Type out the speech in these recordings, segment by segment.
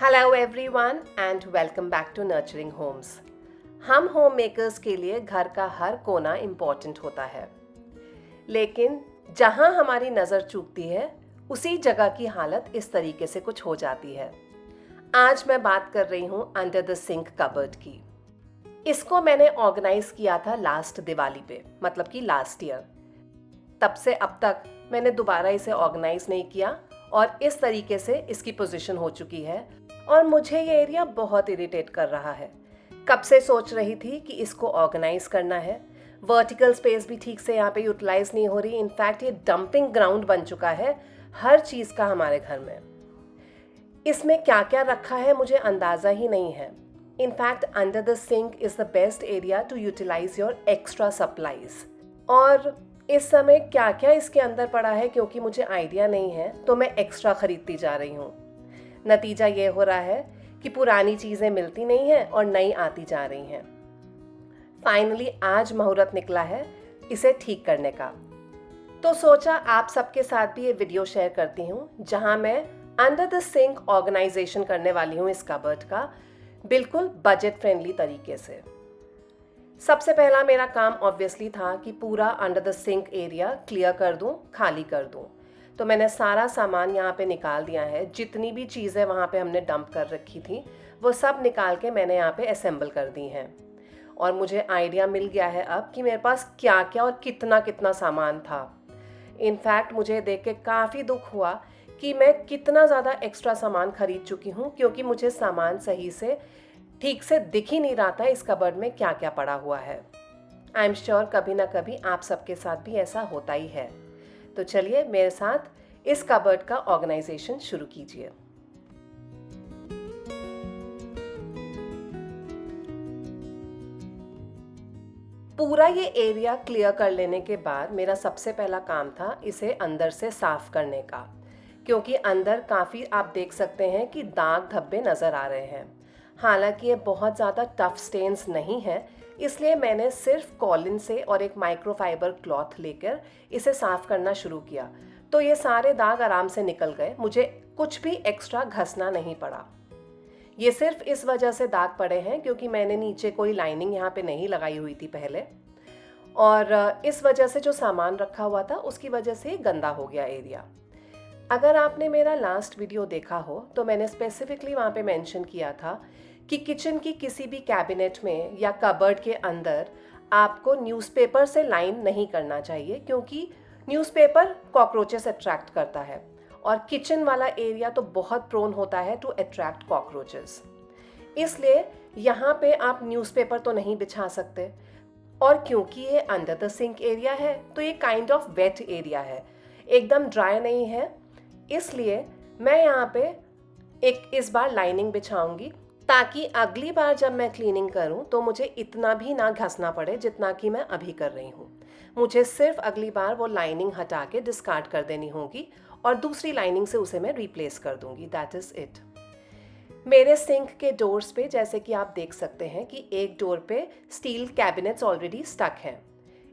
Hello everyone and welcome back to Nurturing Homes. हम homemakers के लिए घर का हर कोना इम्पॉर्टेंट होता है, लेकिन जहां हमारी नज़र चूकती है उसी जगह की हालत इस तरीके से कुछ हो जाती है। आज मैं बात कर रही हूँ अंडर द सिंक कबर्ड की। इसको मैंने ऑर्गेनाइज किया था लास्ट दिवाली पे, मतलब कि लास्ट ईयर। तब से अब तक मैंने दोबारा इसे ऑर्गेनाइज नहीं किया और इस तरीके से इसकी पोजीशन हो चुकी है और मुझे ये एरिया बहुत इरिटेट कर रहा है। कब से सोच रही थी कि इसको ऑर्गेनाइज करना है। वर्टिकल स्पेस भी ठीक से यहाँ पे यूटिलाइज नहीं हो रही। इनफैक्ट ये डंपिंग ग्राउंड बन चुका है हर चीज़ का हमारे घर में। इसमें क्या क्या रखा है मुझे अंदाज़ा ही नहीं है। In fact under the sink is the best area to utilise your extra supplies. और इस समय क्या क्या इसके अंदर पड़ा है क्योंकि मुझे आइडिया नहीं है, तो मैं एक्स्ट्रा खरीदती जा रही हूँ। नतीजा ये हो रहा है कि पुरानी चीज़ें मिलती नहीं हैं और नई आती जा रही हैं। फाइनली आज मुहूर्त निकला है इसे ठीक करने का, तो सोचा आप सबके साथ भी ये वीडियो शेयर करती हूँ जहाँ मैं अंडर द सिंक ऑर्गेनाइजेशन करने वाली हूँ इस कबर्ड का, बिल्कुल बजट फ्रेंडली तरीके से। सबसे पहला मेरा काम ऑब्वियसली था कि पूरा under the sink area clear कर दूं, खाली कर दूं। तो मैंने सारा सामान यहाँ पे निकाल दिया है। जितनी भी चीज़ें वहाँ पे हमने डंप कर रखी थी वो सब निकाल के मैंने यहाँ पे असेंबल कर दी हैं। और मुझे आइडिया मिल गया है अब कि मेरे पास क्या क्या और कितना कितना सामान था। इनफैक्ट मुझे देख के काफ़ी दुख हुआ कि मैं कितना ज़्यादा एक्स्ट्रा सामान खरीद चुकी हूँ, क्योंकि मुझे सामान सही से ठीक से दिख ही नहीं रहा था इस कबर्ड में क्या क्या पड़ा हुआ है। आई एम श्योर कभी ना कभी आप सबके साथ भी ऐसा होता ही है। तो चलिए मेरे साथ इस कबर्ड का ऑर्गेनाइजेशन शुरू कीजिए। पूरा ये एरिया क्लियर कर लेने के बाद मेरा सबसे पहला काम था इसे अंदर से साफ करने का, क्योंकि अंदर काफ़ी आप देख सकते हैं कि दाग धब्बे नज़र आ रहे हैं। हालांकि ये बहुत ज़्यादा टफ स्टेन्स नहीं है, इसलिए मैंने सिर्फ कॉलिन से और एक माइक्रोफाइबर क्लॉथ लेकर इसे साफ़ करना शुरू किया। तो ये सारे दाग आराम से निकल गए, मुझे कुछ भी एक्स्ट्रा घसना नहीं पड़ा। ये सिर्फ इस वजह से दाग पड़े हैं क्योंकि मैंने नीचे कोई लाइनिंग यहाँ पे नहीं लगाई हुई थी पहले, और इस वजह से जो सामान रखा हुआ था उसकी वजह से गंदा हो गया एरिया। अगर आपने मेरा लास्ट वीडियो देखा हो तो मैंने स्पेसिफिकली वहाँ पे मेंशन किया था कि किचन की किसी भी कैबिनेट में या कबर्ड के अंदर आपको न्यूज़पेपर से लाइन नहीं करना चाहिए, क्योंकि न्यूज़पेपर कॉकरोचेस अट्रैक्ट करता है और किचन वाला एरिया तो बहुत प्रोन होता है टू अट्रैक्ट कॉकरोचेस। इसलिए यहाँ पे आप न्यूज़पेपर तो नहीं बिछा सकते, और क्योंकि ये अंडर द सिंक एरिया है तो ये काइंड ऑफ वेट एरिया है, एकदम ड्राई नहीं है। इसलिए मैं यहाँ पे एक इस बार लाइनिंग बिछाऊंगी, ताकि अगली बार जब मैं क्लीनिंग करूं तो मुझे इतना भी ना घसना पड़े जितना कि मैं अभी कर रही हूं। मुझे सिर्फ अगली बार वो लाइनिंग हटा के डिस्कार्ड कर देनी होगी और दूसरी लाइनिंग से उसे मैं रिप्लेस कर दूंगी। That is it. मेरे सिंक के डोर्स पे जैसे कि आप देख सकते हैं कि एक डोर पे स्टील कैबिनेट्स ऑलरेडी स्टक हैं।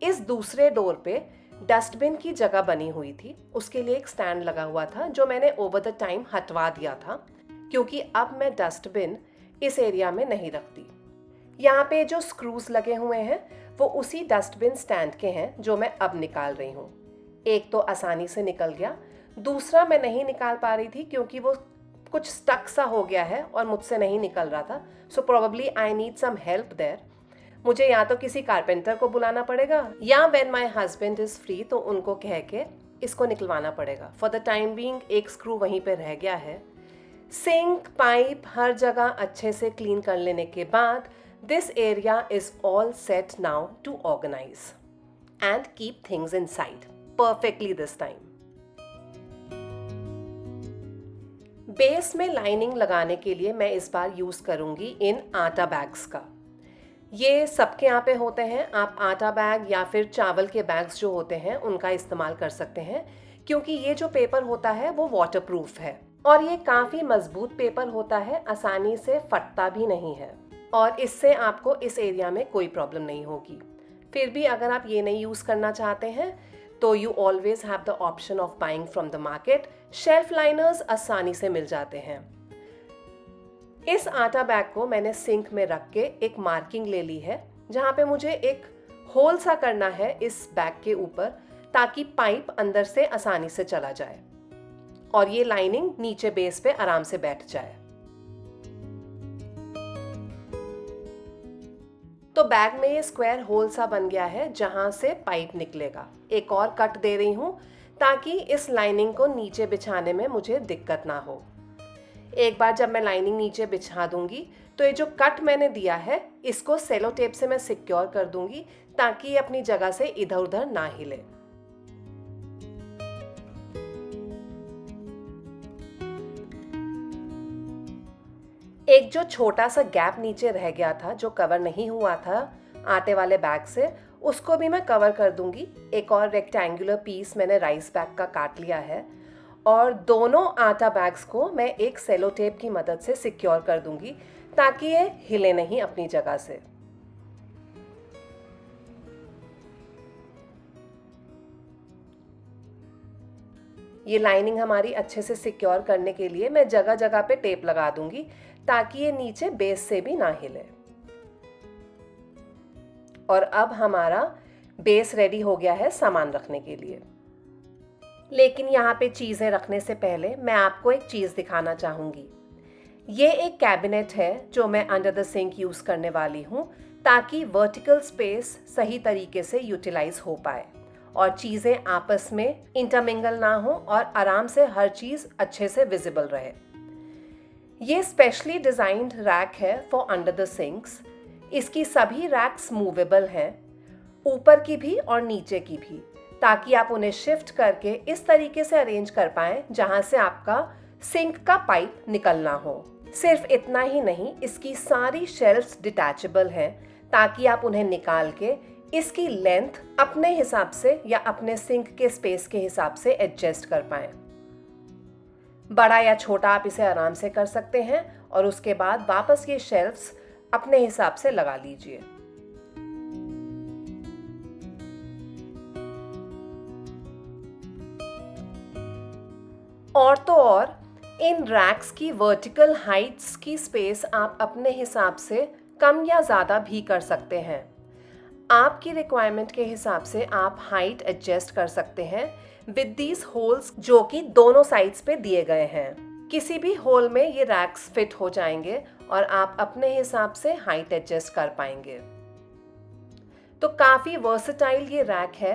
इस दूसरे डोर पे डस्टबिन की जगह बनी हुई थी, उसके लिए एक स्टैंड लगा हुआ था जो मैंने ओवर द टाइम हटवा दिया था, क्योंकि अब मैं डस्टबिन इस एरिया में नहीं रखती। यहाँ पे जो स्क्रूज लगे हुए हैं वो उसी डस्टबिन स्टैंड के हैं जो मैं अब निकाल रही हूँ। एक तो आसानी से निकल गया, दूसरा मैं नहीं निकाल पा रही थी क्योंकि वो कुछ स्टक सा हो गया है और मुझसे नहीं निकल रहा था। So probably I need some help there. मुझे या तो किसी कारपेंटर को बुलाना पड़ेगा या when my husband is free तो उनको कह के इसको निकलवाना पड़ेगा। फॉर द टाइम बीइंग एक स्क्रू वहीं पे रह गया है। सिंक, पाइप, हर जगह अच्छे से क्लीन कर लेने के बाद this area is all set now to organise and keep things inside perfectly this time. Base में लाइनिंग लगाने के लिए मैं इस बार यूज करूंगी इन आटा बैग्स का। ये सबके यहाँ पे होते हैं। आप आटा बैग या फिर चावल के बैग्स जो होते हैं उनका इस्तेमाल कर सकते हैं, क्योंकि ये जो पेपर होता है वो वाटरप्रूफ है और ये काफ़ी मजबूत पेपर होता है, आसानी से फटता भी नहीं है और इससे आपको इस एरिया में कोई प्रॉब्लम नहीं होगी। फिर भी अगर आप ये नहीं यूज़ करना चाहते हैं तो you always have the option of buying from the market. Shelf liners आसानी से मिल जाते हैं। इस आटा बैग को मैंने सिंक में रख के एक मार्किंग ले ली है, जहाँ पे मुझे एक होल सा करना है इस बैग के ऊपर, ताकि पाइप अंदर से आसानी से चला जाए और ये लाइनिंग नीचे बेस पे आराम से बैठ जाए। तो बैग में ये स्क्वायर होल सा बन गया है जहां से पाइप निकलेगा। एक और कट दे रही हूं ताकि इस लाइनिंग को नीचे बिछाने में मुझे दिक्कत ना हो। एक बार जब मैं लाइनिंग नीचे बिछा दूंगी तो ये जो कट मैंने दिया है इसको सेलो टेप से मैं सिक्योर कर दूंगी ताकि ये अपनी जगह से इधर उधर ना हिले। एक जो छोटा सा गैप नीचे रह गया था जो कवर नहीं हुआ था आटे वाले बैग से, उसको भी मैं कवर कर दूंगी। एक और रेक्टेंगुलर पीस मैंने राइस बैग का काट लिया है और दोनों आटा बैग्स को मैं एक सेलो टेप की मदद से सिक्योर कर दूंगी ताकि ये हिले नहीं अपनी जगह से। ये लाइनिंग हमारी अच्छे से सिक्योर करने के लिए मैं जगह जगह पे टेप लगा दूंगी ताकि ये नीचे बेस से भी ना हिले। और अब हमारा बेस रेडी हो गया है सामान रखने के लिए। लेकिन यहाँ पे चीज़ें रखने से पहले मैं आपको एक चीज़ दिखाना चाहूँगी। ये एक कैबिनेट है जो मैं अंडर द सिंक यूज़ करने वाली हूँ ताकि वर्टिकल स्पेस सही तरीके से यूटिलाइज हो पाए और चीज़ें आपस में इंटरमिंगल ना हो और आराम से हर चीज़ अच्छे से विजिबल रहे। ये स्पेशली डिज़ाइंड रैक है फॉर अंडर द सिंक्स। इसकी सभी रैक्स मूवेबल हैं, ऊपर की भी और नीचे की भी, ताकि आप उन्हें शिफ्ट करके इस तरीके से अरेंज कर पाएं जहां से आपका सिंक का पाइप निकलना हो। सिर्फ इतना ही नहीं, इसकी सारी शेल्फ्स डिटैचेबल हैं ताकि आप उन्हें निकाल के इसकी लेंथ अपने हिसाब से या अपने सिंक के स्पेस के हिसाब से एडजस्ट कर पाएं। बड़ा या छोटा आप इसे आराम से कर सकते हैं और उसके बाद वापस ये शेल्फ्स अपने हिसाब से लगा लीजिए। और तो और इन रैक्स की वर्टिकल हाइट्स की स्पेस आप अपने हिसाब से कम या ज़्यादा भी कर सकते हैं। आपकी रिक्वायरमेंट के हिसाब से आप हाइट एडजस्ट कर सकते हैं विद दीज होल्स जो कि दोनों साइड्स पे दिए गए हैं। किसी भी होल में ये रैक्स फिट हो जाएंगे और आप अपने हिसाब से हाइट एडजस्ट कर पाएंगे। तो काफ़ी वर्सेटाइल ये रैक है।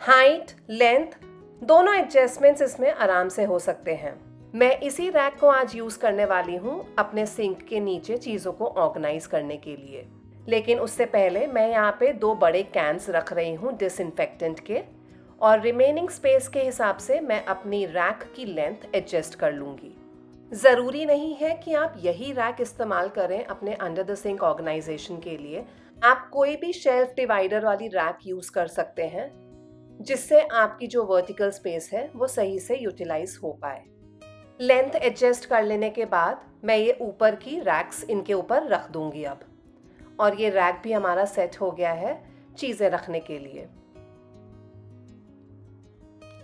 हाइट, लेंथ दोनों एडजस्टमेंट्स इसमें आराम से हो सकते हैं। मैं इसी रैक को आज यूज़ करने वाली हूँ अपने सिंक के नीचे चीज़ों को ऑर्गेनाइज करने के लिए। लेकिन उससे पहले मैं यहाँ पे 2 बड़े कैंस रख रही हूँ डिसइंफेक्टेंट के, और रिमेनिंग स्पेस के हिसाब से मैं अपनी रैक की लेंथ एडजस्ट कर लूँगी। ज़रूरी नहीं है कि आप यही रैक इस्तेमाल करें अपने अंडर द सिंक ऑर्गेनाइजेशन के लिए। आप कोई भी शेल्फ डिवाइडर वाली रैक यूज़ कर सकते हैं जिससे आपकी जो वर्टिकल स्पेस है वो सही से यूटिलाइज हो पाए। लेंथ एडजस्ट कर लेने के बाद मैं ये ऊपर की रैक्स इनके ऊपर रख दूंगी अब, और ये रैक भी हमारा सेट हो गया है चीज़ें रखने के लिए।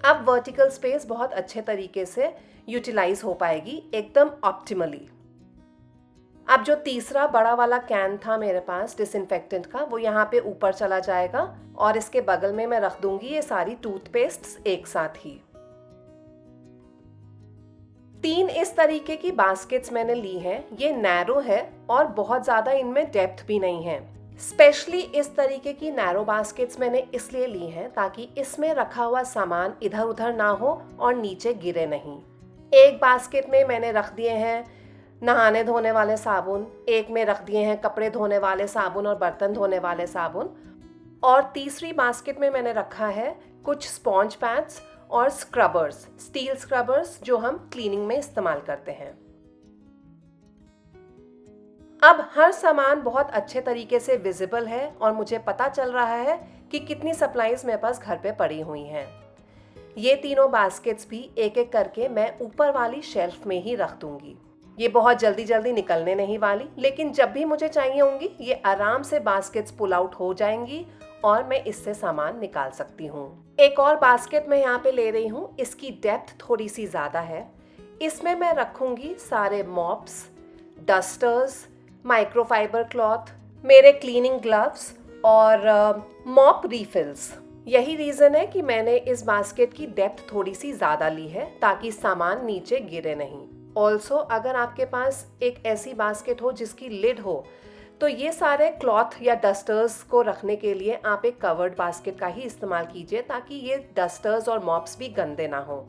अब वर्टिकल स्पेस बहुत अच्छे तरीके से यूटिलाइज हो पाएगी, एकदम ऑप्टिमली। अब जो तीसरा बड़ा वाला कैन था मेरे पास डिसइंफेक्टेंट का, वो यहाँ पे ऊपर चला जाएगा और इसके बगल में मैं रख दूंगी ये सारी टूथपेस्ट्स एक साथ ही। 3 इस तरीके की बास्केट्स मैंने ली हैं। ये नैरो है और बहुत ज़्यादा इनमें डेप्थ भी नहीं है। स्पेशली इस तरीके की नैरो बास्केट्स मैंने इसलिए ली हैं ताकि इसमें रखा हुआ सामान इधर उधर ना हो और नीचे गिरे नहीं। एक बास्केट में मैंने रख दिए हैं नहाने धोने वाले साबुन, एक में रख दिए हैं कपड़े धोने वाले साबुन और बर्तन धोने वाले साबुन, और तीसरी बास्केट में मैंने रखा है कुछ स्पॉन्ज पैड्स और स्क्रबर्स, स्टील स्क्रबर्स जो हम क्लीनिंग में इस्तेमाल करते हैं। अब हर सामान बहुत अच्छे तरीके से विजिबल है और मुझे पता चल रहा है कि कितनी सप्लाईज मेरे पास घर पे पड़ी हुई हैं। ये तीनों बास्केट्स भी एक एक करके मैं ऊपर वाली शेल्फ में ही रख दूंगी। ये बहुत जल्दी जल्दी निकलने नहीं वाली, लेकिन जब भी मुझे चाहिए होंगी ये आराम से बास्केट्स पुल आउट हो जाएंगी और मैं इससे सामान निकाल सकती हूँ। एक और बास्केट मैं यहाँ पे ले रही हूँ, इसकी डेप्थ थोड़ी सी ज़्यादा है। इसमें मैं रखूँगी सारे मॉप्स, डस्टर्स, माइक्रोफाइबर क्लॉथ, मेरे क्लीनिंग ग्लव्स और मॉप रिफिल्स। यही रीज़न है कि मैंने इस बास्केट की डेप्थ थोड़ी सी ज़्यादा ली है ताकि सामान नीचे गिरे नहीं। ऑल्सो अगर आपके पास एक ऐसी बास्केट हो जिसकी लिड हो तो ये सारे क्लॉथ या डस्टर्स को रखने के लिए आप एक कवर्ड बास्केट का ही इस्तेमाल कीजिए ताकि ये डस्टर्स और मॉप्स भी गंदे ना हो।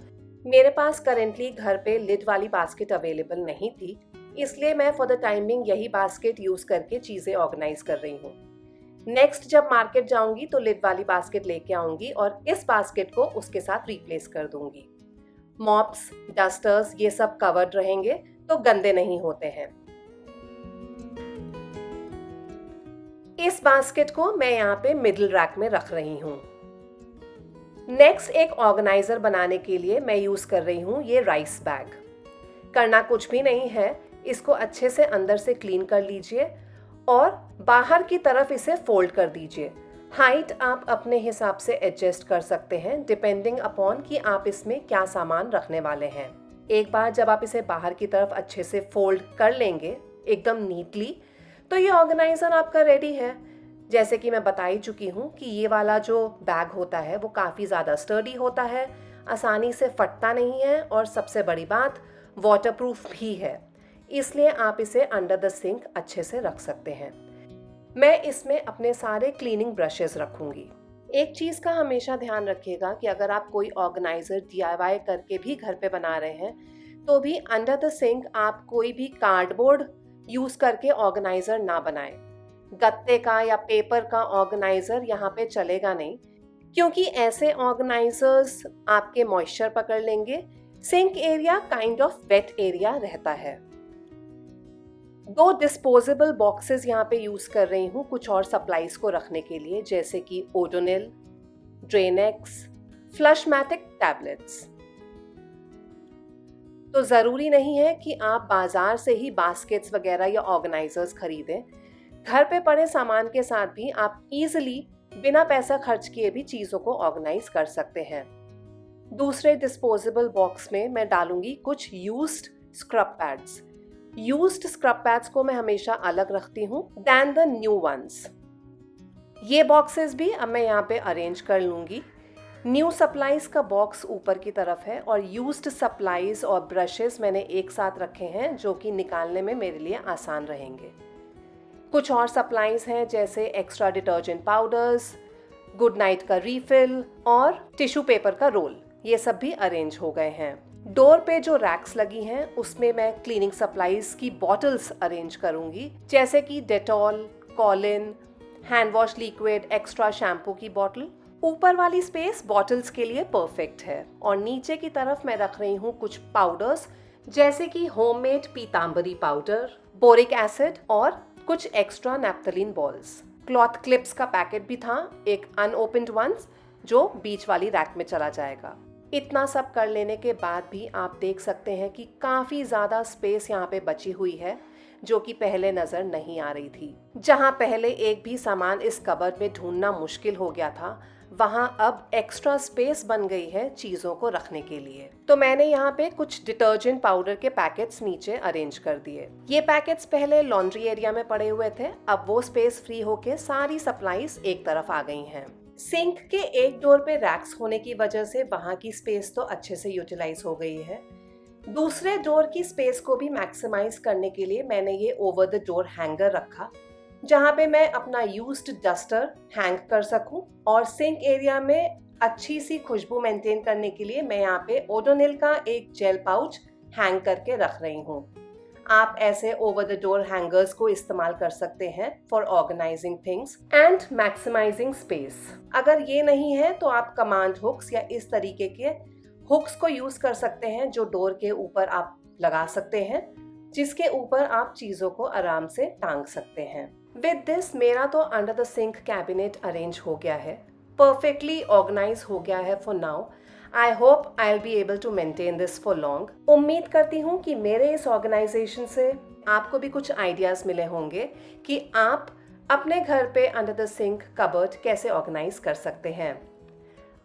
मेरे पास करेंटली घर पे लिड वाली बास्केट अवेलेबल नहीं थी, इसलिए मैं फॉर द टाइमिंग यही बास्केट यूज करके चीजें ऑर्गेनाइज कर रही हूँ। नेक्स्ट जब मार्केट जाऊंगी तो लिड वाली बास्केट लेके आऊंगी और इस बास्केट को उसके साथ रिप्लेस कर दूंगी। मॉप्स, डस्टर्स ये सब कवर्ड रहेंगे तो गंदे नहीं होते हैं। इस बास्केट को मैं यहाँ पे मिडिल रैक में रख रही हूँ। नेक्स्ट एक ऑर्गेनाइजर बनाने के लिए मैं यूज कर रही हूँ ये राइस बैग। करना कुछ भी नहीं है, इसको अच्छे से अंदर से क्लीन कर लीजिए और बाहर की तरफ इसे फोल्ड कर दीजिए। हाइट आप अपने हिसाब से एडजस्ट कर सकते हैं डिपेंडिंग अपॉन कि आप इसमें क्या सामान रखने वाले हैं। एक बार जब आप इसे बाहर की तरफ अच्छे से फोल्ड कर लेंगे एकदम नीटली, तो ये ऑर्गेनाइजर आपका रेडी है। जैसे कि मैं बता ही चुकी हूँ कि ये वाला जो बैग होता है वो काफ़ी ज़्यादा स्टर्डी होता है, आसानी से फटता नहीं है और सबसे बड़ी बात वाटरप्रूफ भी है, इसलिए आप इसे अंडर द सिंक अच्छे से रख सकते हैं। मैं इसमें अपने सारे क्लीनिंग ब्रशेस रखूँगी। एक चीज़ का हमेशा ध्यान रखिएगा कि अगर आप कोई ऑर्गेनाइजर DIY करके भी घर पे बना रहे हैं तो भी अंडर द सिंक आप कोई भी कार्डबोर्ड यूज करके ऑर्गेनाइजर ना बनाएं। गत्ते का या पेपर का ऑर्गेनाइजर यहाँ पे चलेगा नहीं, क्योंकि ऐसे ऑर्गेनाइजर्स आपके मॉइस्चर पकड़ लेंगे। Sink area kind of wet area रहता है। 2 डिस्पोजेबल बॉक्सेस यहाँ पे यूज कर रही हूँ कुछ और सप्लाईज को रखने के लिए, जैसे कि ओडोनिल, ड्रेनेक्स, फ्लशमैटिक टैबलेट्स। तो ज़रूरी नहीं है कि आप बाजार से ही बास्केट्स वगैरह या ऑर्गेनाइजर्स खरीदें। घर पे पड़े सामान के साथ भी आप इजीली बिना पैसा खर्च किए भी चीज़ों को ऑर्गेनाइज कर सकते हैं। दूसरे डिस्पोजेबल बॉक्स में मैं डालूंगी कुछ used scrub pads. Used scrub pads को मैं हमेशा अलग रखती हूँ दैन द न्यू वंस। ये बॉक्सेस भी अब मैं यहाँ पे अरेंज कर लूँगी। न्यू सप्लाईज का बॉक्स ऊपर की तरफ है और यूज्ड सप्लाईज और ब्रशेस मैंने एक साथ रखे हैं जो कि निकालने में मेरे लिए आसान रहेंगे। कुछ और सप्लाईज हैं जैसे extra detergent powders, good night का रीफिल और टिश्यू पेपर का रोल, ये सब भी अरेंज हो गए हैं। डोर पे जो रैक्स लगी हैं उसमें मैं क्लीनिंग सप्लाईज की बॉटल्स अरेंज करूंगी, जैसे कि Dettol, Colin, hand wash liquid, extra shampoo की बॉटल। ऊपर वाली स्पेस बॉटल्स के लिए परफेक्ट है और नीचे की तरफ मैं रख रही हूँ कुछ पाउडर्स, जैसे कि होममेड पीतांबरी पाउडर, बोरिक एसिड और कुछ extra naphthalene balls. Cloth clips का पैकेट भी था, एक अनओपन्ड वंस जो बीच वाली रैक में चला जाएगा। इतना सब कर लेने के बाद भी आप देख सकते हैं कि काफ़ी ज़्यादा स्पेस यहाँ पे बची हुई है जो कि पहले नज़र नहीं आ रही थी। जहाँ पहले एक भी सामान इस कबर्ड में ढूंढना मुश्किल हो गया था, वहाँ अब एक्स्ट्रा स्पेस बन गई है चीज़ों को रखने के लिए। तो मैंने यहाँ पे कुछ डिटर्जेंट पाउडर के पैकेट्स नीचे अरेंज कर दिए। ये पैकेट्स पहले लॉन्ड्री एरिया में पड़े हुए थे, अब वो स्पेस फ्री होके सारी सप्लाईज एक तरफ आ गई हैं। सिंक के एक डोर पे रैक्स होने की वजह से वहाँ की स्पेस तो अच्छे से यूटिलाइज हो गई है। दूसरे डोर की स्पेस को भी मैक्सिमाइज करने के लिए मैंने ये ओवर द डोर हैंगर रखा, जहाँ पे मैं अपना यूज्ड डस्टर हैंग कर सकूं और सिंक एरिया में अच्छी सी खुशबू मेंटेन करने के लिए मैं यहाँ पे ओडोनिल का एक जेल पाउच हैंग करके रख रही हूँ। आप ऐसे ओवर द डोर हैंगर्स को इस्तेमाल कर सकते हैं for organising things and maximising space. अगर ये नहीं है तो आप कमांड हुक्स या इस तरीके के हुक्स को यूज कर सकते हैं जो डोर के ऊपर आप लगा सकते हैं, जिसके ऊपर आप चीजों को आराम से टांग सकते हैं। विद दिस मेरा तो under the sink cabinet arrange हो गया है, परफेक्टली ऑर्गेनाइज हो गया है for now. I hope I will be able to maintain this for long. उम्मीद करती हूँ कि मेरे इस ऑर्गेनाइजेशन से आपको भी कुछ आइडियाज मिले होंगे कि आप अपने घर पे अंडर द सिंक कबर्ड कैसे ऑर्गेनाइज कर सकते हैं।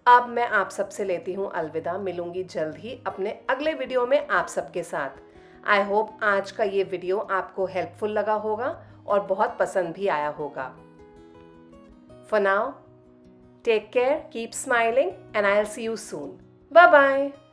अब मैं आप सबसे लेती हूँ अलविदा, मिलूंगी जल्द ही अपने अगले वीडियो में आप सबके साथ। आई होप आज का ये वीडियो आपको हेल्पफुल लगा होगा और बहुत पसंद भी आया होगा। For now, take care, keep smiling, and I'll see you soon. Bye bye.